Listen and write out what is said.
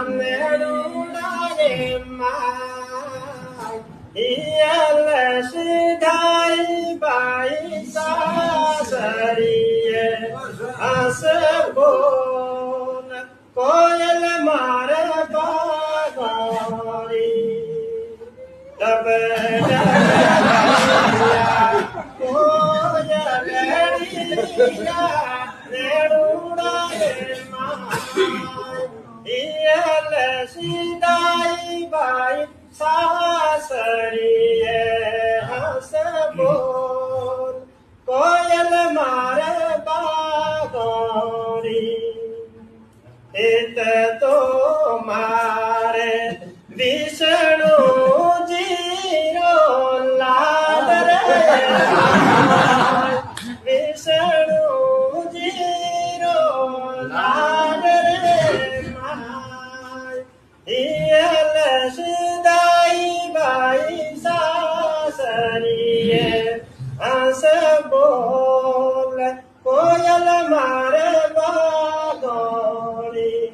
મેળુડારે હિયલ સીધાઈ બાઈ સાસરીએ હસ બોલ કોયલ મારે બાગોરી ડબે કોયલ રેડુડારે હિયલ સીધાઈ બાઈ સાસરીએ હસ બોલ કોયલ મારે બાગોરી હિત તો મારે વિષ્ણુજીનો લાડ રે વિષ્ણુજીનો લાડ રે હિયલ સીધાઈ બાઈ સાસરીએ હસ બોલ કોયલ મારે બાગોરી.